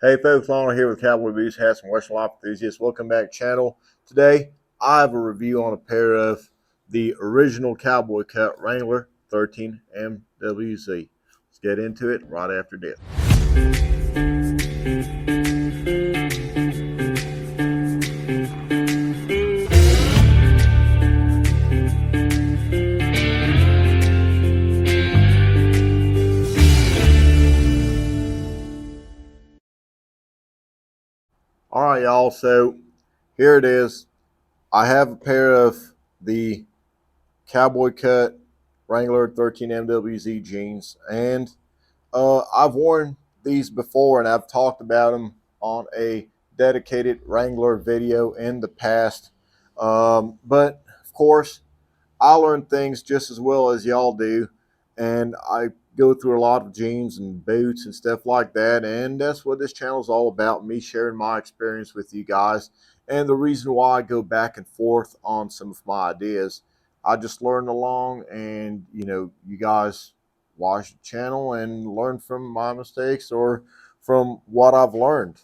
Hey folks, Lionel here with Cowboy Boots, hats and Western Life enthusiasts. Welcome back to the channel. Today, I have a review on a pair of the original Cowboy cut Wrangler 13 MWZ. Let's get into it right after this. All right, y'all. So here it is. I have a pair of the Cowboy cut Wrangler 13 MWZ jeans, and I've worn these before, and I've talked about them on a dedicated Wrangler video in the past. But of course, I learn things just as well as y'all do, and I go through a lot of jeans and boots and stuff like that, and that's what this channel is all about, me sharing my experience with you guys, and the reason why I go back and forth on some of my ideas. I just learn along, and you guys watch the channel and learn from my mistakes or from what I've learned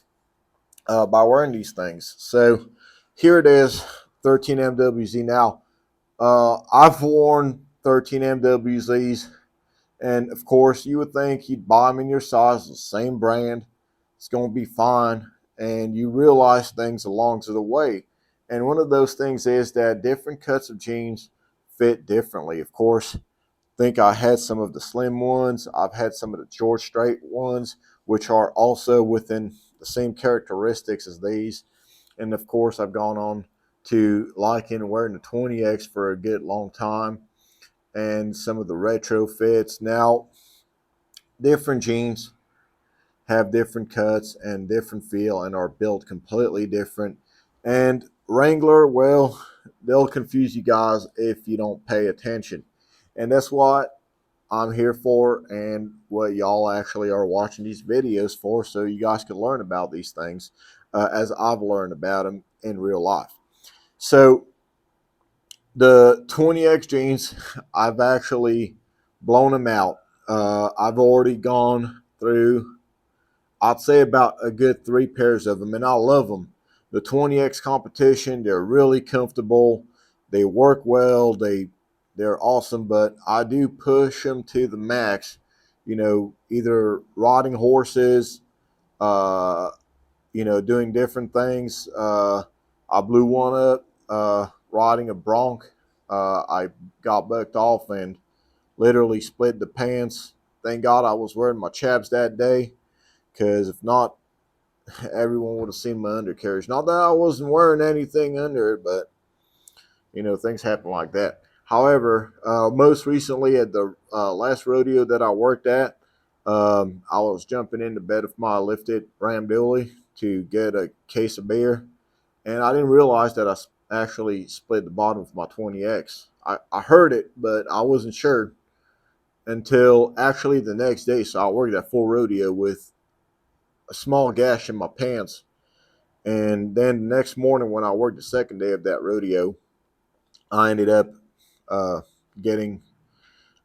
by wearing these things. So here it is, 13 MWZ. Now, I've worn 13 MWZs, and of course, you would think you'd buy them in your size, the same brand, it's going to be fine. And you realize things along the way. And one of those things is that different cuts of jeans fit differently. Of course, I think I had some of the slim ones, I've had some of the George Strait ones, which are also within the same characteristics as these. And of course, I've gone on to liking wearing the 20X for a good long time, and some of the retro fits. Now, different jeans have different cuts and different feel and are built completely different. And Wrangler, well, they'll confuse you guys if you don't pay attention. And that's what I'm here for, and what y'all actually are watching these videos for, so you guys can learn about these things as I've learned about them in real life. So the 20X jeans, I've actually blown them out. I've already gone through, I'd say, about a good 3 pairs of them, and I love them. The 20X competition, they're really comfortable. They work well. They're awesome, but I do push them to the max. Either riding horses, uh, doing different things. I blew one up riding a bronc. I got bucked off and literally split the pants. Thank God I was wearing my chaps that day, because if not, everyone would have seen my undercarriage. Not that I wasn't wearing anything under it, but things happen like that. However, most recently at the last rodeo that I worked at, I was jumping in the bed of my lifted Ram Dually to get a case of beer, and I didn't realize that I actually split the bottom of my 20X. I heard it, but I wasn't sure until actually the next day. So I worked at full rodeo with a small gash in my pants. And then the next morning, when I worked the second day of that rodeo, I ended up uh, getting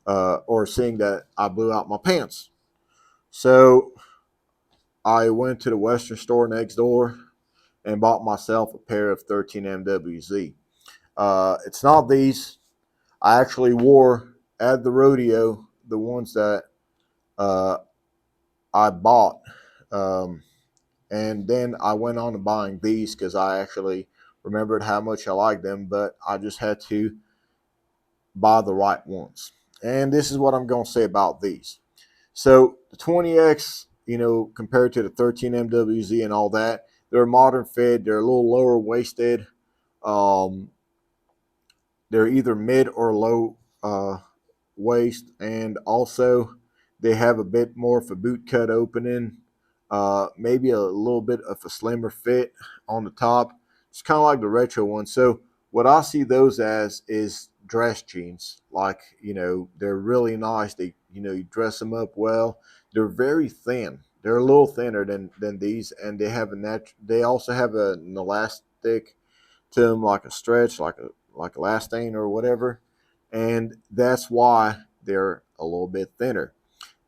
or seeing that I blew out my pants. So I went to the Western store next door and bought myself a pair of 13 MWZ. It's not these. I actually wore at the rodeo the ones that uh, I bought. Um, and then I went on to buying these because I actually remembered how much I liked them, but I just had to buy the right ones. And this is what I'm going to say about these. So the 20X, compared to the 13 MWZ and all that, they're a modern fit. They're a little lower waisted. Um, they're either mid or low waist, and also they have a bit more of a boot cut opening, maybe a little bit of a slimmer fit on the top. It's kind of like the retro one. So what I see those as is dress jeans. Like, they're really nice. They, you dress them up well. They're very thin. They're a little thinner than these, and they have they also have an elastic to them, like a stretch, like elastane or whatever, and that's why they're a little bit thinner.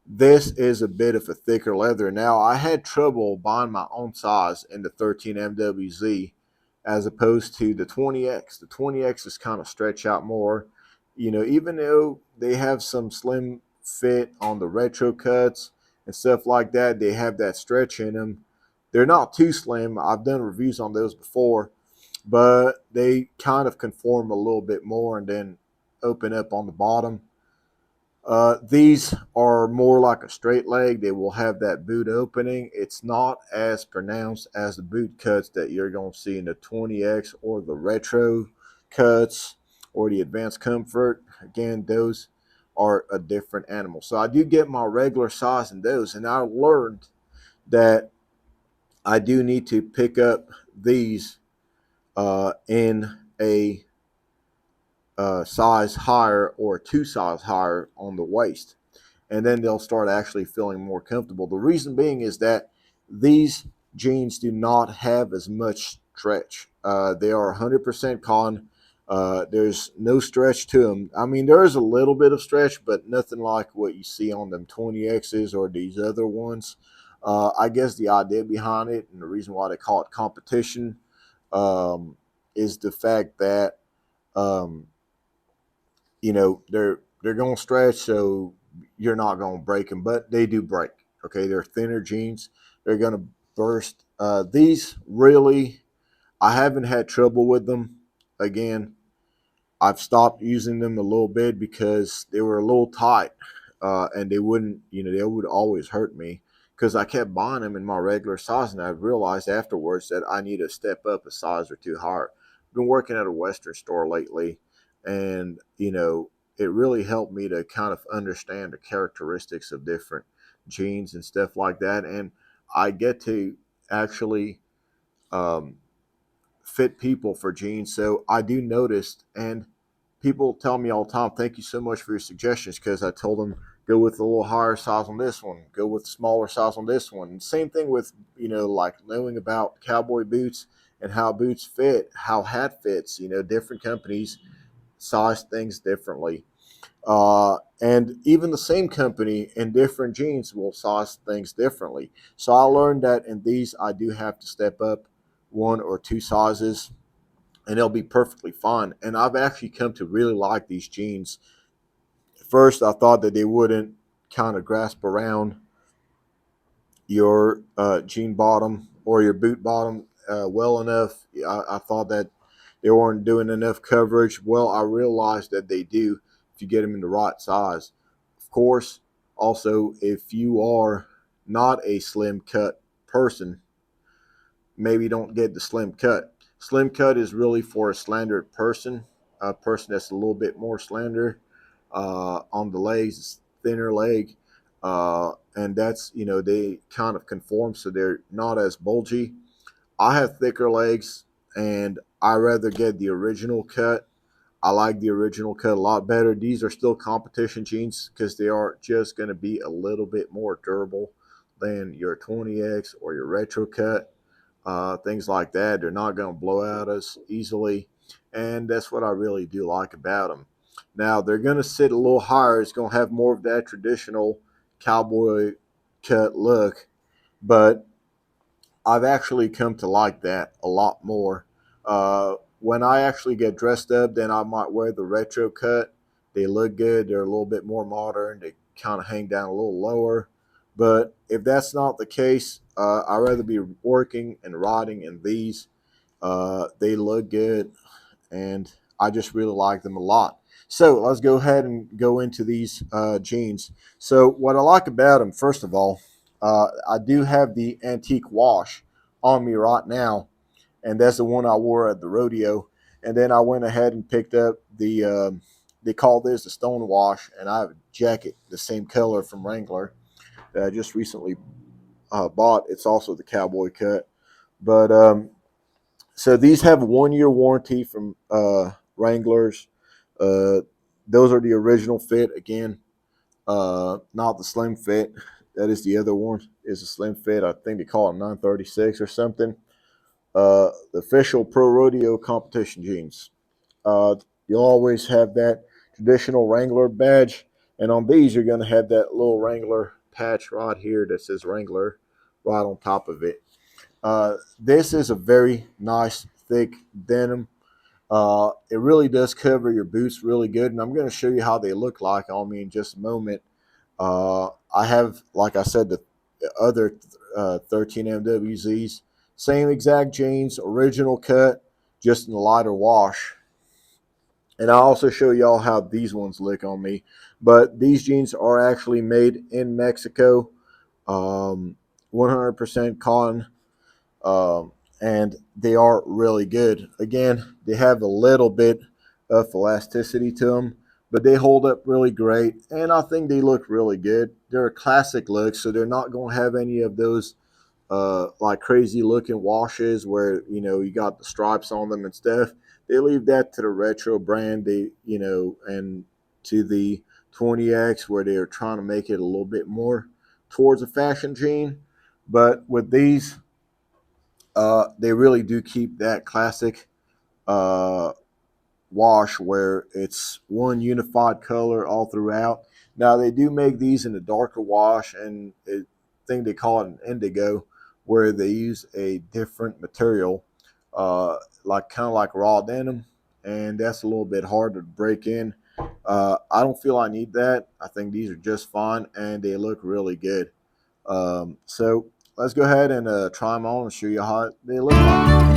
This is a bit of a thicker leather. Now, I had trouble buying my own size in the 13 MWZ as opposed to the 20X. The 20X is kind of stretch out more. Even though they have some slim fit on the retro cuts and stuff like that, they have that stretch in them. They're not too slim. I've done reviews on those before, but they kind of conform a little bit more and then open up on the bottom. These are more like a straight leg. They will have that boot opening. It's not as pronounced as the boot cuts that you're going to see in the 20X or the retro cuts or the advanced comfort. Again, those are a different animal. So I do get my regular size in those, and I learned that I do need to pick up these in a size higher or two size higher on the waist, and then they'll start actually feeling more comfortable. The reason being is that these jeans do not have as much stretch. They are 100% cotton. There's no stretch to them. I mean, there is a little bit of stretch, but nothing like what you see on them 20Xs or these other ones. I guess the idea behind it and the reason why they call it competition um, is the fact that um, they're going to stretch, so you're not going to break them, but they do break. Okay, they're thinner jeans. They're going to burst. These really, I haven't had trouble with them. Again, I've stopped using them a little bit because they were a little tight, and they wouldn't, they would always hurt me because I kept buying them in my regular size, and I realized afterwards that I need to step up a size or two higher. I've been working at a Western store lately, and it really helped me to kind of understand the characteristics of different jeans and stuff like that, and I get to actually um, fit people for jeans. So I do notice, and people tell me all the time, "Thank you so much for your suggestions," because I told them go with a little higher size on this one, go with smaller size on this one. And same thing with like knowing about cowboy boots and how boots fit, how hat fits. Different companies size things differently. And even the same company in different jeans will size things differently. So I learned that in these, I do have to step up one or two sizes, and they'll be perfectly fine. And I've actually come to really like these jeans. First, I thought that they wouldn't kind of grasp around your jean bottom or your boot bottom well enough. I thought that they weren't doing enough coverage. Well, I realized that they do if you get them in the right size. Of course, also, if you are not a slim cut person, maybe don't get the slim cut. Slim cut is really for a slandered person, a person that's a little bit more slender on the legs, thinner leg, and that's they kind of conform so they're not as bulgy. I have thicker legs, and I rather get the original cut. I like the original cut a lot better. These are still competition jeans because they are just going to be a little bit more durable than your 20X or your retro cut, things like that. They're not going to blow out as easily, and that's what I really do like about them. Now they're going to sit a little higher. It's going to have more of that traditional cowboy cut look, but I've actually come to like that a lot more. When I actually get dressed up, then I might wear the retro cut. They look good. They're a little bit more modern. They kind of hang down a little lower. But if that's not the case, I'd rather be working and riding in these. They look good, and I just really like them a lot. So let's go ahead and go into these jeans. So what I like about them, first of all, I do have the antique wash on me right now, and that's the one I wore at the rodeo. And then I went ahead and picked up they call this the stone wash, and I have a jacket the same color from Wrangler that I just recently bought. It's also the cowboy cut, but so these have a 1 year warranty from Wranglers. Uh, those are the original fit. Again, not the slim fit. That is the other one. Is a slim fit. I think they call it 936 or something. The official pro rodeo competition jeans. You'll always have that traditional Wrangler badge And on these, you're going to have that little Wrangler patch right here that says Wrangler right on top of it. This is a very nice, thick denim. It really does cover your boots really good, and I'm going to show you how they look like on me in just a moment. I have, like I said, the other 13 MWZs, same exact jeans, original cut, just in a lighter wash. And I'll also show y'all how these ones look on me. But these jeans are actually made in Mexico, 100% cotton, um, and they are really good. Again, they have a little bit of elasticity to them, but they hold up really great, and I think they look really good. They're a classic look, so they're not going to have any of those like crazy looking washes where you got the stripes on them and stuff. They leave that to the retro brand, and to the 20X where they are trying to make it a little bit more towards a fashion jean. But with these, they really do keep that classic uh, wash where it's one unified color all throughout. Now they do make these in a darker wash, and I think they call it an indigo, where they use a different material, like kind of like raw denim, and that's a little bit harder to break in. I don't feel I need that. I think these are just fine, and they look really good. So let's go ahead and try them on and show you how they look like.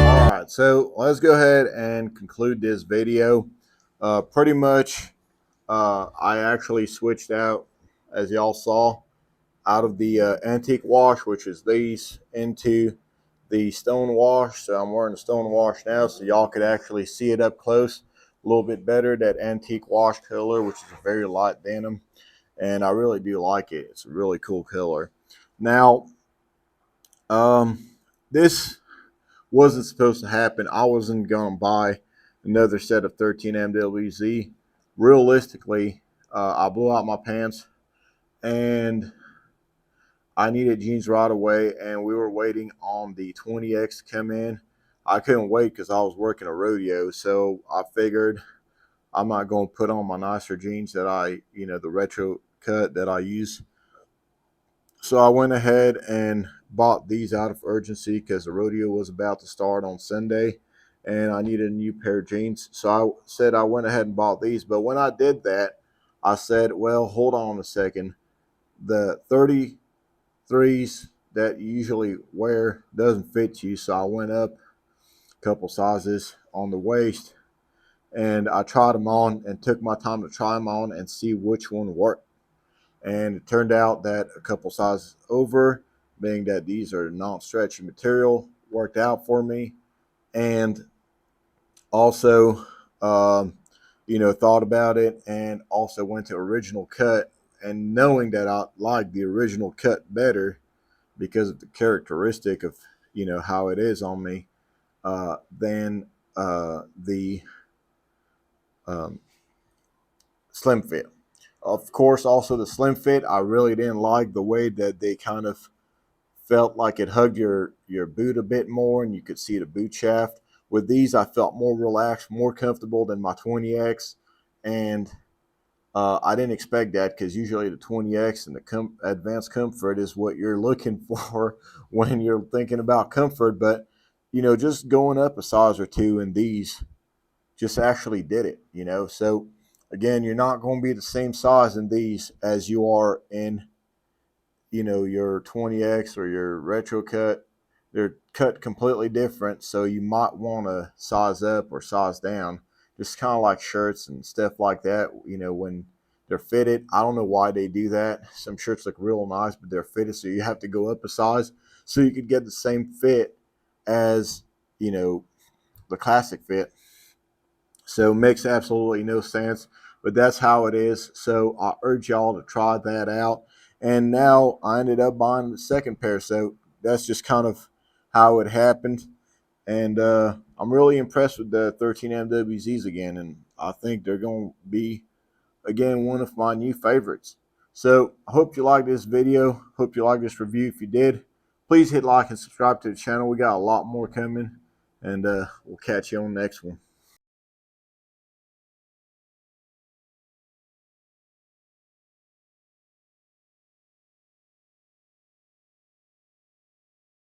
All right, so let's go ahead and conclude this video. Pretty much, I actually switched out, as y'all saw, out of the antique wash, which is these, into the stone wash. So I'm wearing the stone wash now, so y'all could actually see it up close a little bit better. That antique wash color, which is a very light denim, and I really do like it. It's a really cool color. Now, this wasn't supposed to happen. I wasn't going to buy another set of 13 MWZ. Realistically, I blew out my pants and I needed jeans right away, and we were waiting on the 20X to come in. I couldn't wait because I was working a rodeo, so I figured I'm not going to put on my nicer jeans that the retro cut that I use. So I went ahead and bought these out of urgency because the rodeo was about to start on Sunday and I needed a new pair of jeans. So I said I went ahead and bought these. But when I did that, I said, well, hold on a second. The 33s that you usually wear doesn't fit you. So I went up a couple sizes on the waist and I tried them on and took my time to try them on and see which one worked. And it turned out that a couple sizes over, being that these are non-stretchy material, worked out for me. And also, thought about it and also went to original cut. And knowing that I like the original cut better because of the characteristic of, how it is on me, than the um, slim fit. Of course, also the slim fit, I really didn't like the way that they kind of felt like it hugged your boot a bit more and you could see the boot shaft. With these, I felt more relaxed, more comfortable than my 20X. And I didn't expect that because usually the 20X and the advanced comfort is what you're looking for when you're thinking about comfort. But, just going up a size or two in these just actually did it. So again, you're not going to be the same size in these as you are in, your 20X or your retro cut. They're cut completely different, so you might want to size up or size down. Just kind of like shirts and stuff like that, when they're fitted. I don't know why they do that. Some shirts look real nice, but they're fitted, so you have to go up a size. so you could get the same fit as, the classic fit. So it makes absolutely no sense, but that's how it is. So I urge y'all to try that out. And now I ended up buying the second pair. So that's just kind of how it happened. And I'm really impressed with the 13 MWZs again. And I think they're going to be, again, one of my new favorites. So I hope you liked this video. Hope you liked this review. If you did, please hit like and subscribe to the channel. We got a lot more coming. And we'll catch you on the next one.